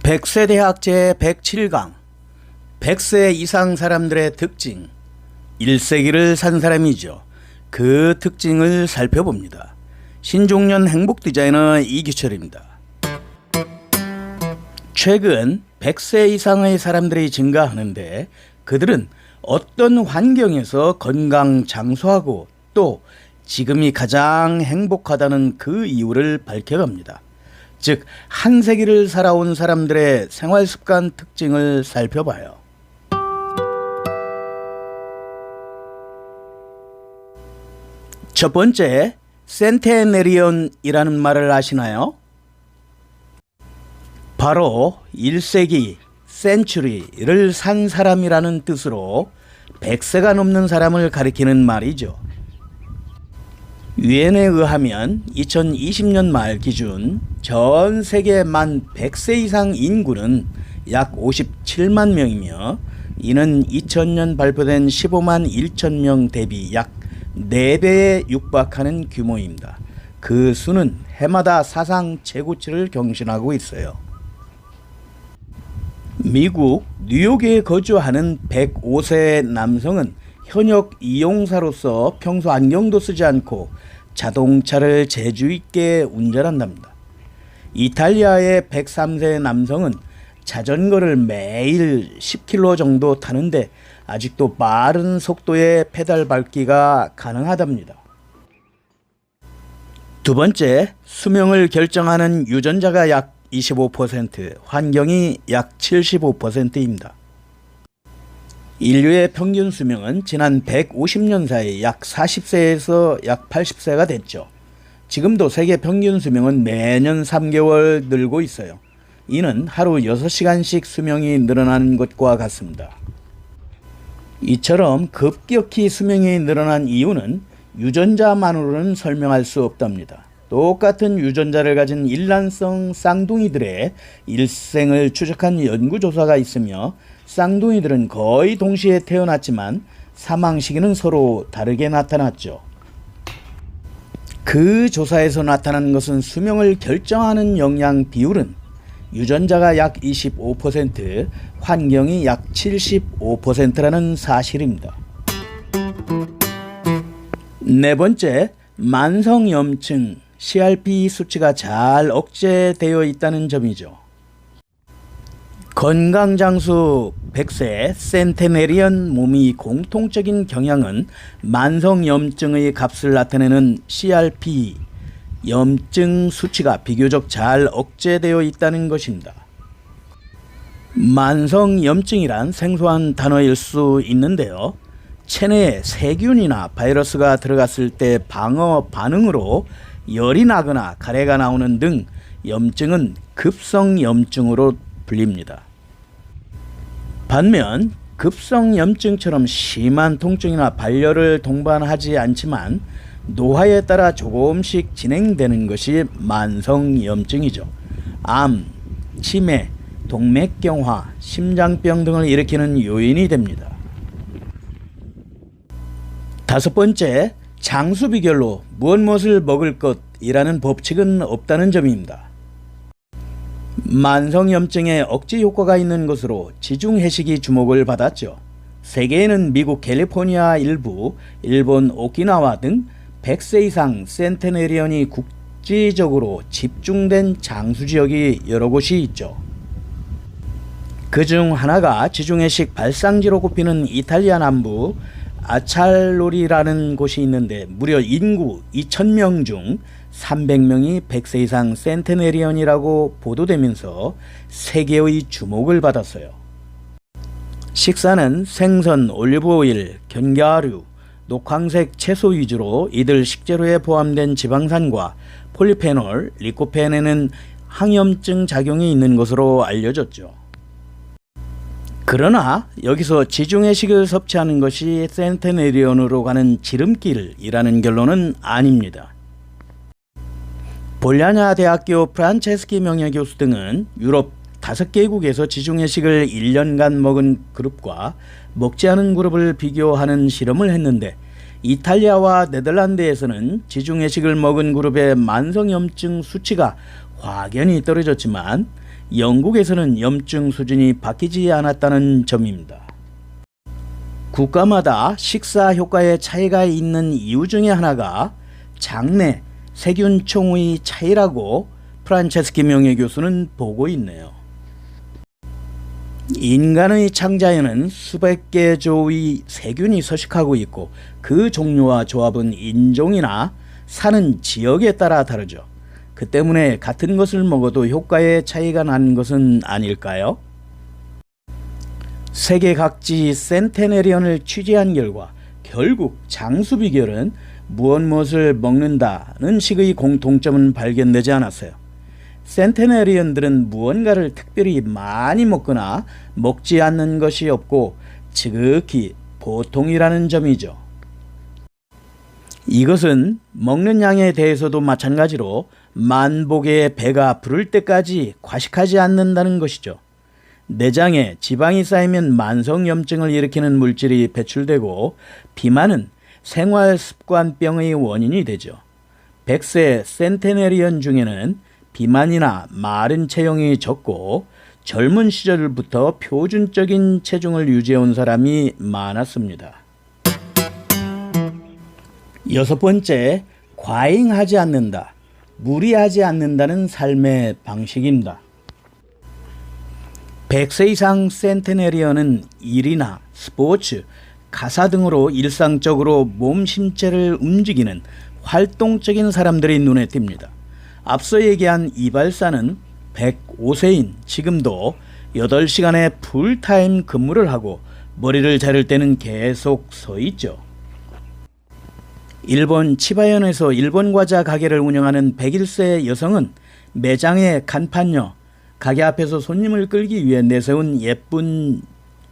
백세대학 제107강 100세 이상 사람들의 특징. 1세기를 산 사람이죠. 그 특징을 살펴봅니다. 신종년 행복 디자이너 이규철입니다. 최근 100세 이상의 사람들이 증가하는데 그들은 어떤 환경에서 건강 장수하고 또 지금이 가장 행복하다는 그 이유를 밝혀갑니다. 즉, 한 세기를 살아온 사람들의 생활 습관 특징을 살펴봐요. 첫 번째, 센테네리언이라는 말을 아시나요? 바로 1세기, 센츄리를 산 사람이라는 뜻으로 100세가 넘는 사람을 가리키는 말이죠. 유엔에 의하면 2020년 말 기준 전 세계 만 100세 이상 인구는 약 57만 명이며 이는 2000년 발표된 15만 1천 명 대비 약 4배에 육박하는 규모입니다. 그 수는 해마다 사상 최고치를 경신하고 있어요. 미국 뉴욕에 거주하는 105세 남성은 현역 이용사로서 평소 안경도 쓰지 않고 자동차를 재주 있게 운전한답니다. 이탈리아의 103세 남성은 자전거를 매일 10km 정도 타는데 아직도 빠른 속도의 페달 밟기가 가능하답니다. 두 번째, 수명을 결정하는 유전자가 약 25%, 환경이 약 75%입니다. 인류의 평균 수명은 지난 150년 사이 약 40세에서 약 80세가 됐죠. 지금도 세계 평균 수명은 매년 3개월 늘고 있어요. 이는 하루 6시간씩 수명이 늘어나는 것과 같습니다. 이처럼 급격히 수명이 늘어난 이유는 유전자만으로는 설명할 수 없답니다. 똑같은 유전자를 가진 일란성 쌍둥이들의 일생을 추적한 연구조사가 있으며 쌍둥이들은 거의 동시에 태어났지만 사망 시기는 서로 다르게 나타났죠. 그 조사에서 나타난 것은 수명을 결정하는 영양 비율은 유전자가 약 25%, 환경이 약 75%라는 사실입니다. 네 번째, 만성염증, CRP 수치가 잘 억제되어 있다는 점이죠. 건강장수 100세 센테네리언 몸의 공통적인 경향은 만성염증의 값을 나타내는 CRP, 염증 수치가 비교적 잘 억제되어 있다는 것입니다. 만성염증이란 생소한 단어일 수 있는데요. 체내에 세균이나 바이러스가 들어갔을 때 방어 반응으로 열이 나거나 가래가 나오는 등 염증은 급성염증으로 불립니다. 반면 급성염증처럼 심한 통증이나 발열을 동반하지 않지만 노화에 따라 조금씩 진행되는 것이 만성염증이죠. 암, 치매, 동맥경화, 심장병 등을 일으키는 요인이 됩니다. 다섯 번째, 장수 비결로 무엇을 먹을 것이라는 법칙은 없다는 점입니다. 만성염증에 억제 효과가 있는 것으로 지중해식이 주목을 받았죠. 세계에는 미국 캘리포니아 일부, 일본 오키나와 등 100세 이상 센테네리언이 국지적으로 집중된 장수지역이 여러 곳이 있죠. 그중 하나가 지중해식 발상지로 꼽히는 이탈리아 남부 아찰로리라는 곳이 있는데 무려 인구 2000명 중 300명이 100세 이상 센테네리언이라고 보도되면서 세계의 주목을 받았어요. 식사는 생선, 올리브오일, 견과류, 녹황색 채소 위주로 이들 식재료에 포함된 지방산과 폴리페놀, 리코펜에는 항염증 작용이 있는 것으로 알려졌죠. 그러나 여기서 지중해식을 섭취하는 것이 센테네리언으로 가는 지름길이라는 결론은 아닙니다. 볼리아냐 대학교 프란체스키 명예교수 등은 유럽 5개국에서 지중해식을 1년간 먹은 그룹과 먹지 않은 그룹을 비교하는 실험을 했는데 이탈리아와 네덜란드에서는 지중해식을 먹은 그룹의 만성염증 수치가 확연히 떨어졌지만 영국에서는 염증 수준이 바뀌지 않았다는 점입니다. 국가마다 식사 효과에 차이가 있는 이유 중에 하나가 장내 세균 총의 차이라고 프란체스키 명예교수는 보고 있네요. 인간의 창자에는 수백 개 조의 세균이 서식하고 있고 그 종류와 조합은 인종이나 사는 지역에 따라 다르죠. 그 때문에 같은 것을 먹어도 효과에 차이가 나는 것은 아닐까요? 세계 각지 센테네리언을 취재한 결과 결국 장수 비결은 무엇을 먹는다는 식의 공통점은 발견되지 않았어요. 센테네리언들은 무언가를 특별히 많이 먹거나 먹지 않는 것이 없고 지극히 보통이라는 점이죠. 이것은 먹는 양에 대해서도 마찬가지로 만복의 배가 부를 때까지 과식하지 않는다는 것이죠. 내장에 지방이 쌓이면 만성염증을 일으키는 물질이 배출되고 비만은 생활습관병의 원인이 되죠. 100세 센테네리언 중에는 비만이나 마른 체형이 적고 젊은 시절부터 표준적인 체중을 유지해온 사람이 많았습니다. 여섯 번째, 과잉하지 않는다, 무리하지 않는다는 삶의 방식입니다. 100세 이상 센테네리언은 일이나 스포츠, 가사 등으로 일상적으로 몸 신체를 움직이는 활동적인 사람들이 눈에 띕니다. 앞서 얘기한 이발사는 105세인 지금도 8시간의 풀타임 근무를 하고 머리를 자를 때는 계속 서 있죠. 일본 치바현에서 일본 과자 가게를 운영하는 101세 여성은 매장의 간판녀, 가게 앞에서 손님을 끌기 위해 내세운 예쁜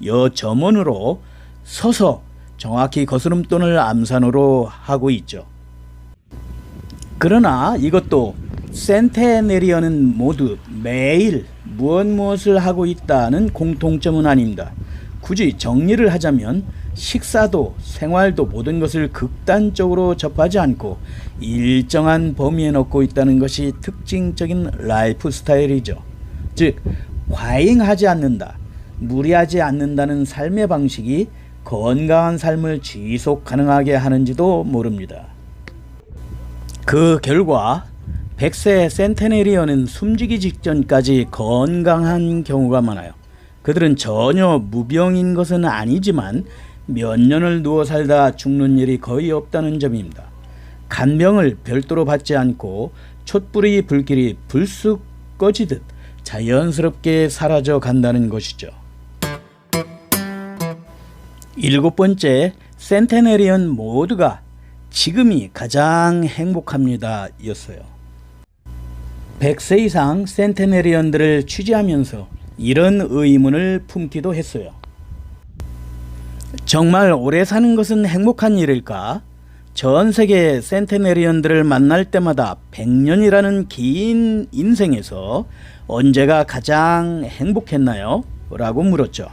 여점원으로 서서 정확히 거스름돈을 암산으로 하고 있죠. 그러나 이것도 센테네리언은 모두 매일 무엇을 하고 있다는 공통점은 아닙니다. 굳이 정리를 하자면 식사도 생활도 모든 것을 극단적으로 접하지 않고 일정한 범위에 넣고 있다는 것이 특징적인 라이프 스타일이죠. 즉 과잉하지 않는다, 무리하지 않는다는 삶의 방식이 건강한 삶을 지속 가능하게 하는지도 모릅니다. 그 결과 100세 센테네리언은 숨지기 직전까지 건강한 경우가 많아요. 그들은 전혀 무병인 것은 아니지만 몇 년을 누워 살다 죽는 일이 거의 없다는 점입니다. 간병을 별도로 받지 않고 촛불의 불길이 불쑥 꺼지듯 자연스럽게 사라져 간다는 것이죠. 일곱 번째, 센테네리언 모두가 지금이 가장 행복합니다 였어요. 100세 이상 센테네리언들을 취재하면서 이런 의문을 품기도 했어요. 정말 오래 사는 것은 행복한 일일까? 전 세계 센테네리언들을 만날 때마다 100년이라는 긴 인생에서 언제가 가장 행복했나요? 라고 물었죠.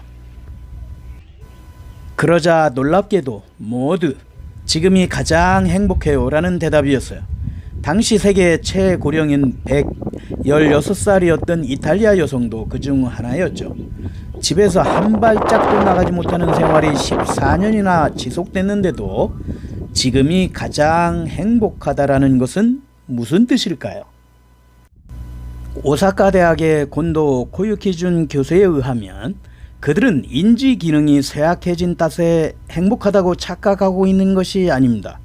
그러자 놀랍게도 모두 지금이 가장 행복해요 라는 대답이었어요. 당시 세계 최고령인 116살이었던 이탈리아 여성도 그중 하나였죠. 집에서 한 발짝도 나가지 못하는 생활이 14년이나 지속됐는데도 지금이 가장 행복하다라는 것은 무슨 뜻일까요? 오사카 대학의 곤도 코유키준 교수에 의하면 그들은 인지 기능이 쇠약해진 탓에 행복하다고 착각하고 있는 것이 아닙니다.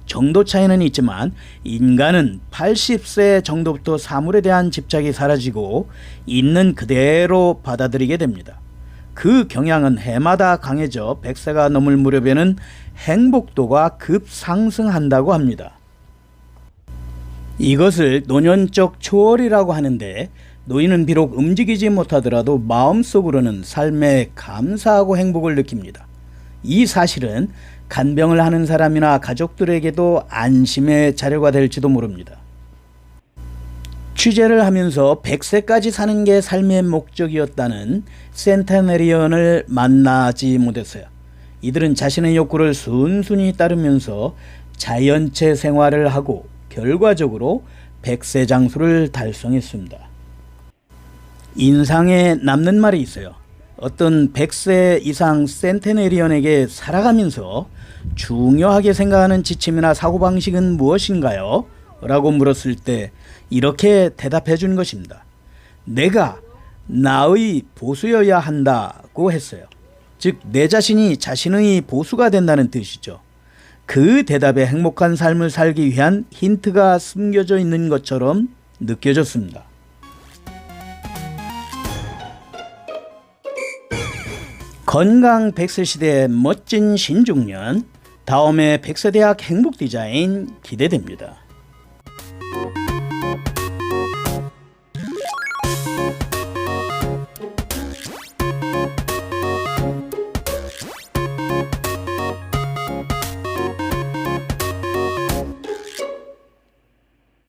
정도 차이는 있지만 인간은 80세 정도부터 사물에 대한 집착이 사라지고 있는 그대로 받아들이게 됩니다. 그 경향은 해마다 강해져 100세가 넘을 무렵에는 행복도가 급상승한다고 합니다. 이것을 노년적 초월이라고 하는데 노인은 비록 움직이지 못하더라도 마음속으로는 삶에 감사하고 행복을 느낍니다. 이 사실은 간병을 하는 사람이나 가족들에게도 안심의 자료가 될지도 모릅니다. 취재를 하면서 100세까지 사는 게 삶의 목적이었다는 센테네리언을 만나지 못했어요. 이들은 자신의 욕구를 순순히 따르면서 자연체 생활을 하고 결과적으로 100세 장수를 달성했습니다. 인상에 남는 말이 있어요. 어떤 100세 이상 센테네리언에게 살아가면서 중요하게 생각하는 지침이나 사고방식은 무엇인가요? 라고 물었을 때 이렇게 대답해 준 것입니다. 내가 나의 보수여야 한다고 했어요. 즉, 내 자신이 자신의 보수가 된다는 뜻이죠. 그 대답에 행복한 삶을 살기 위한 힌트가 숨겨져 있는 것처럼 느껴졌습니다. 건강 100세 시대의 멋진 신중년, 다음의 100세 대학 행복 디자인 기대됩니다.